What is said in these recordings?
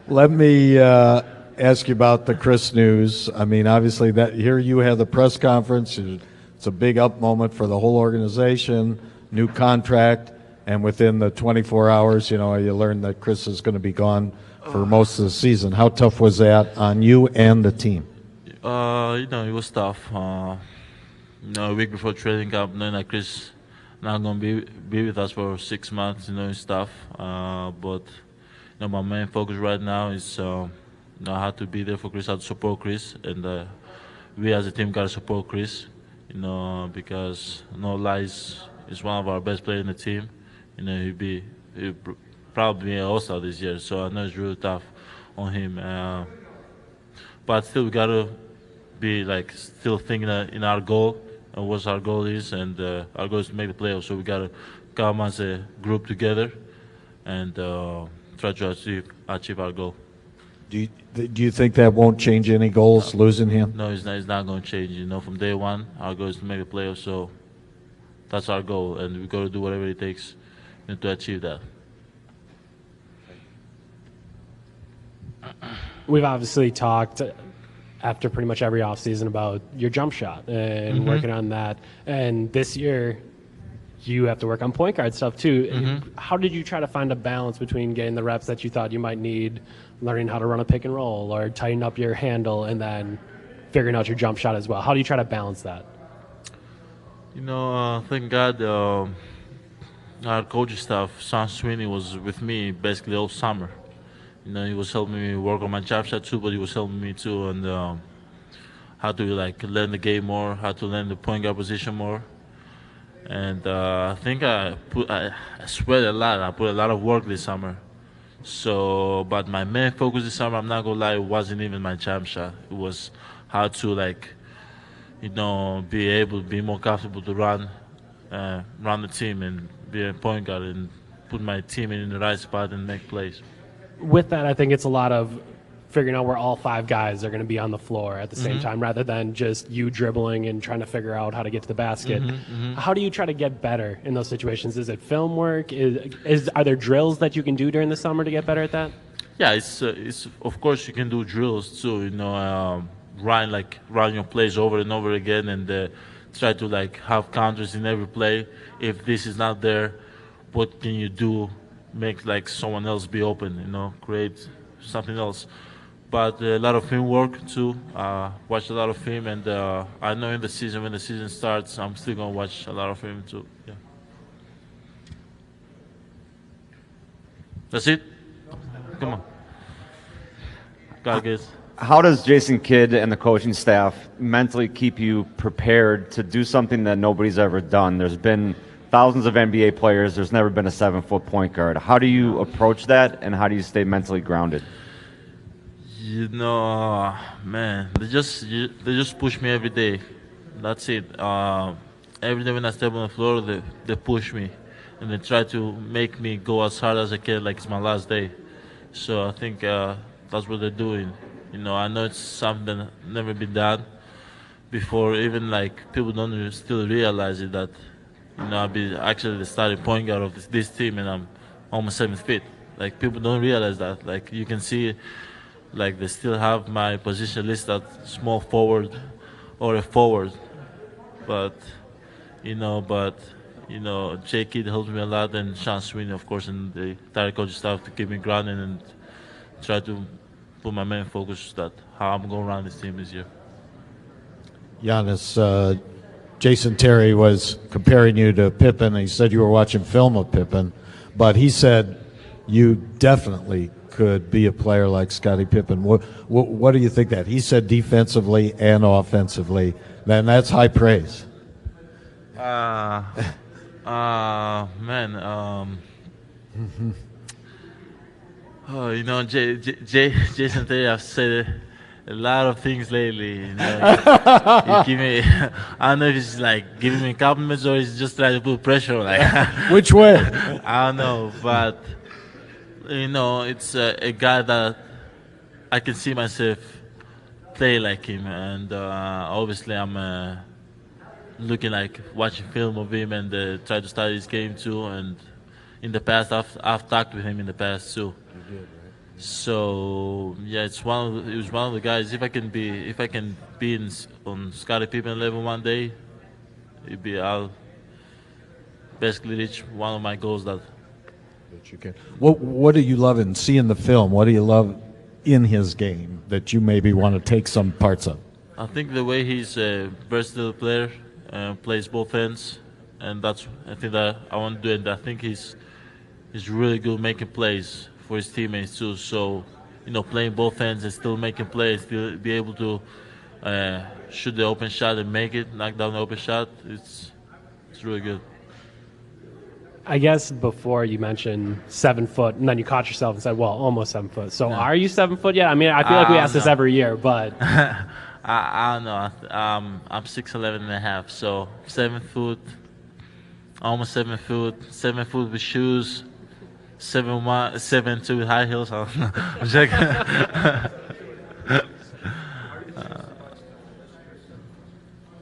Let me ask you about the Chris news. I mean, obviously, that here you have the press conference. It's a big up moment for the whole organization, new contract, and within the 24 hours, you learn that Chris is going to be gone for most of the season. How tough was that on you and the team? It was tough. A week before training camp, knowing that Chris not going to be with us for 6 months, it's tough. But my main focus right now is how to be there for Chris, how to support Chris, and we as a team got to support Chris, because no lies is one of our best players in the team. He'll probably be an All-Star this year, so I know it's really tough on him. But still, we gotta be still thinking in our goal and what our goal is, and our goal is to make the playoffs. So we gotta come as a group together and try to achieve our goal. Do you think that won't change any goals, losing him? No, it's not going to change. From day one, our goal is to make the playoffs. So that's our goal, and we got to do whatever it takes to achieve that. We've obviously talked after pretty much every offseason about your jump shot and working on that. And this year, you have to work on point guard stuff too. How did you try to find a balance between getting the reps that you thought you might need, learning how to run a pick and roll or tighten up your handle, and then figuring out your jump shot as well? How do you try to balance that? Thank God our coaching staff, Sean Sweeney, was with me basically all summer. He was helping me work on my jump shot too, but he was helping me too on how to learn the game more, how to learn the point guard position more. And I think I sweat a lot. I put a lot of work this summer. So, but my main focus this summer, I'm not gonna lie, it wasn't even my jump shot. It was how to be able to be more comfortable to run the team and be a point guard and put my team in the right spot and make plays. With that, I think it's a lot of figuring out where all five guys are going to be on the floor at the same time, rather than just you dribbling and trying to figure out how to get to the basket. How do you try to get better in those situations? Is it film work? Are there drills that you can do during the summer to get better at that? Yeah, it's of course you can do drills too. Run your plays over and over again, and try to have counters in every play. If this is not there, what can you do? Make someone else be open. Create something else. But a lot of film work too. Watch a lot of film, and I know when the season starts, I'm still gonna watch a lot of film too. Yeah. That's it. Come on, guys. How does Jason Kidd and the coaching staff mentally keep you prepared to do something that nobody's ever done? There's been thousands of NBA players. There's never been a 7-foot point guard. How do you approach that, and how do you stay mentally grounded? Man, they just push me every day. That's it. Every day when I step on the floor, they push me, and they try to make me go as hard as I can, like it's my last day. So I think that's what they're doing. I know it's something that never been done before. Even people don't still realize it that I'll be actually the starting point guard of this team, and I'm almost 7 feet. People don't realize that. You can see. They still have my position listed as small forward or a forward, but Jay Kidd helps me a lot, and Sean Sweeney, of course, and the entire coaching staff to keep me grounded and try to put my main focus that how I'm going to run this team this year. Giannis, Jason Terry was comparing you to Pippen. He said you were watching film of Pippen, but he said you definitely could be a player like Scottie Pippen. What do you think that? He said defensively and offensively. Man, that's high praise. Jason Terry, I've said a lot of things lately. He give me, I don't know if he's giving me compliments or he's just trying to put pressure on. Which way? I don't know, but it's a guy that I can see myself play like him, and obviously I'm looking watching film of him and try to study his game too. And in the past, I've talked with him in the past too. You did, right? So yeah, it was one of the guys. If I can be on Scottie Pippen level one day, I'll basically reach one of my goals. That you can. What do you love in seeing the film? What do you love in his game that you maybe want to take some parts of? I think the way he's a versatile player, plays both ends, and I think that I want to do it. I think he's really good making plays for his teammates too. So, playing both ends and still making plays, still be able to shoot the open shot and make it, knock down the open shot. It's really good. I guess before you mentioned 7 foot, and then you caught yourself and said, well, almost 7 foot. So are you 7 foot yet? I mean, I feel like we ask this every year, but. I don't know. I'm 6'11" and a half, so 7 foot, almost 7 foot, 7 foot with shoes, 7'2" with high heels. I don't know. I'm joking.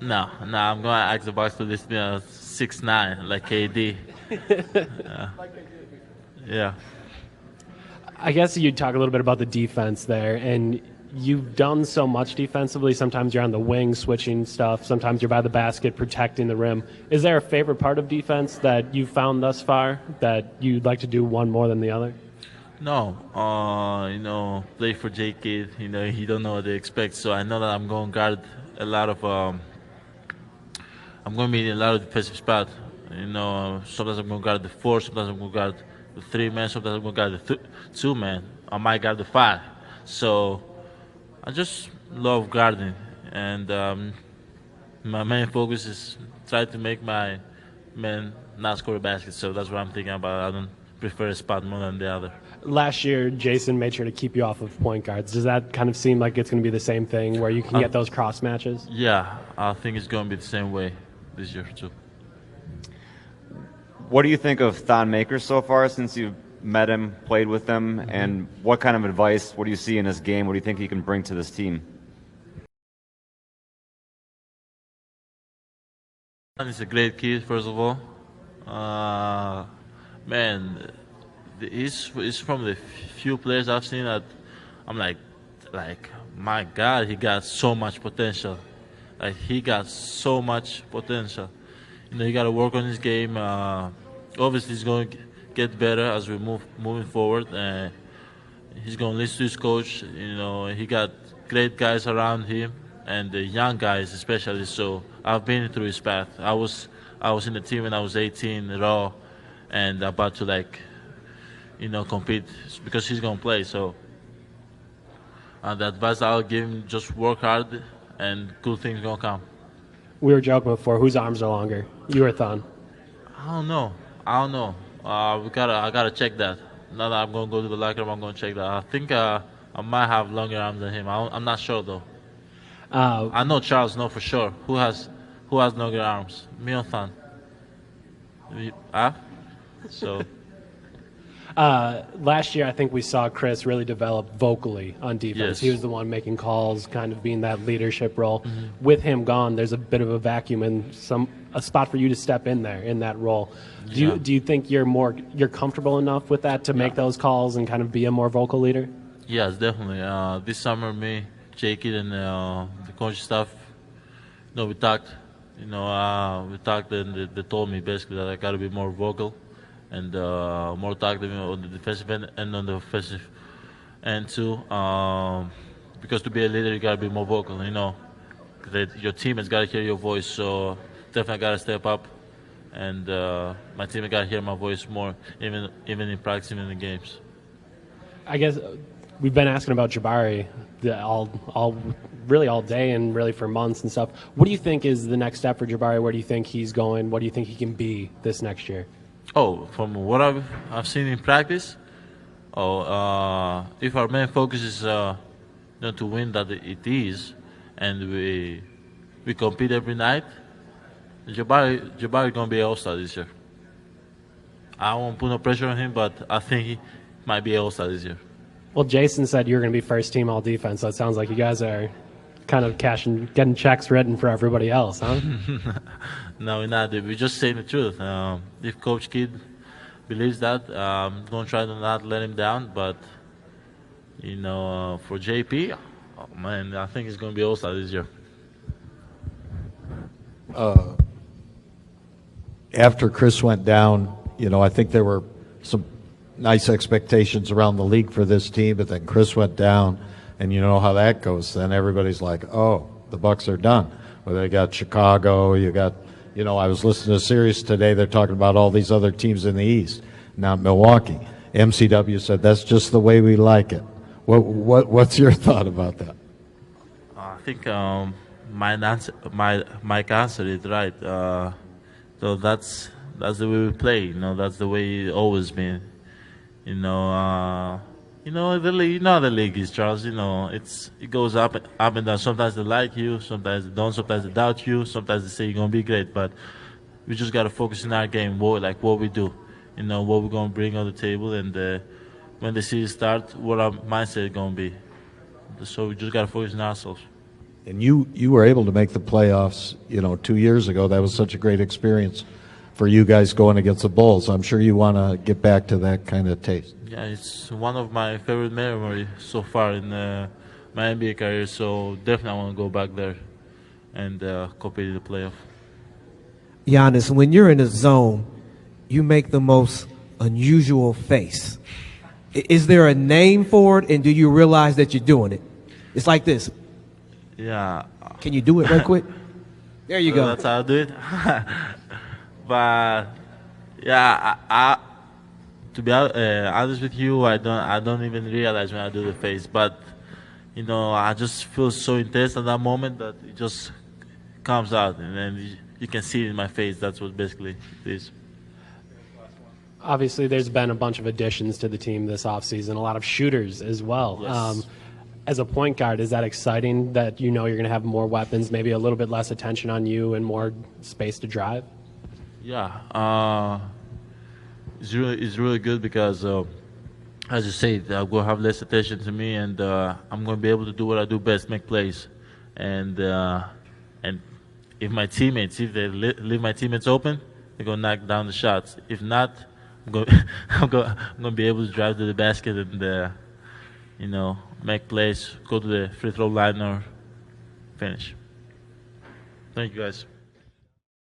No, I'm going to ask the box to list me 6'9", like KD. Yeah. I guess you'd talk a little bit about the defense there, and you've done so much defensively. Sometimes you're on the wing switching stuff. Sometimes you're by the basket protecting the rim. Is there a favorite part of defense that you've found thus far that you'd like to do one more than the other? No. Play for J Kid. He don't know what they expect. So I know that I'm going to guard a lot of. I'm going to be in a lot of defensive spots. Sometimes I'm going to guard the 4. Sometimes I'm going to guard the 3 man. Sometimes I'm going to guard the 2 man. I might guard the 5. So I just love guarding, and my main focus is try to make my men not score a basket. So that's what I'm thinking about. I don't prefer a spot more than the other. Last year, Jason made sure to keep you off of point guards. Does that kind of seem like it's going to be the same thing where you can get those cross matches? Yeah, I think it's going to be the same way this year too. What do you think of Thon Maker so far since you've met him, played with him, and what kind of advice, what do you see in his game? What do you think he can bring to this team? He's a great kid, first of all. Man, he's from the few players I've seen that I'm like, my God, he got so much potential. Like, he got so much potential. He got to work on his game. Obviously, he's going to get better as we moving forward. He's going to listen to his coach. He got great guys around him, and the young guys especially. So I've been through his path. I was in the team when I was 18, raw, and about to compete because he's going to play. So the advice I'll give him: just work hard, and good things gonna come. We were joking before. Whose arms are longer, you or Thon? I don't know. I gotta check that. Now that I'm gonna go to the locker room, I'm gonna check that. I think I might have longer arms than him. I'm not sure though. I know Charles know for sure. Who has longer arms? Me or Thon? So. Last year, I think we saw Chris really develop vocally on defense. Yes. He was the one making calls, kind of being that leadership role. Mm-hmm. With him gone, there's a bit of a vacuum and a spot for you to step in there in that role. Do you think you're comfortable enough with that to make those calls and kind of be a more vocal leader? Yes, definitely. This summer, me, Jake, and the coaching staff, we talked. We talked, and they told me basically that I got to be more vocal and more talkative on the defensive end and on the offensive end too. Because to be a leader, you got to be more vocal. That your team has got to hear your voice. So definitely got to step up, and my team got to hear my voice more, even in practice, even in the games. I guess we've been asking about Jabari all day and really for months and stuff. What do you think is the next step for Jabari? Where do you think he's going? What do you think he can be this next year? From what I've seen in practice, if our main focus is to win, that it is, and we compete every night, Jabari gonna be an all-star this year. I won't put no pressure on him, but I think he might be an all-star this year. Well, Jason said you're going to be first team all defense, so it sounds like you guys are kind of getting checks written for everybody else, huh? No, we're not. We're just saying the truth. If Coach Kidd believes that, I'm going to try to not let him down, but For JP, oh, man, I think it's going to be All-Star this year. After Chris went down, I think there were some nice expectations around the league for this team, but then Chris went down, and you know how that goes. Then everybody's like, oh, the Bucks are done. Well, they got Chicago, I was listening to Sirius today, they're talking about all these other teams in the East, not Milwaukee. MCW said that's just the way we like it. What's your thought about that? I think Mike answered it right. So that's the way we play. That's the way it always been. The league. The league is, Charles. It goes up and down. Sometimes they like you, sometimes they don't. Sometimes they doubt you. Sometimes they say you're gonna be great. But we just gotta focus in our game. What we do. What we're gonna bring on the table, and when the season starts, what our mindset is gonna be. So we just gotta focus on ourselves. And you were able to make the playoffs, 2 years ago. That was such a great experience for you guys going against the Bulls. I'm sure you want to get back to that kind of taste. Yeah, it's one of my favorite memories so far in my NBA career. So definitely I want to go back there and compete in the playoff. Giannis, when you're in a zone, you make the most unusual face. Is there a name for it, and do you realize that you're doing it? It's like this. Yeah. Can you do it real quick? There you go. That's how I do it. But yeah, I to be honest with you, I don't even realize when I do the face. But I just feel so intense at that moment that it just comes out, and then you can see it in my face. That's what basically it is. Obviously, there's been a bunch of additions to the team this offseason, a lot of shooters as well. Yes. As a point guard, is that exciting that you're going to have more weapons, maybe a little bit less attention on you and more space to drive? Yeah, it's really good because, as you say, they're going to have less attention to me, and I'm going to be able to do what I do best, make plays. And if they leave my teammates open, they're going to knock down the shots. If not, I'm going to be able to drive to the basket and make plays, go to the free throw line or finish. Thank you, guys.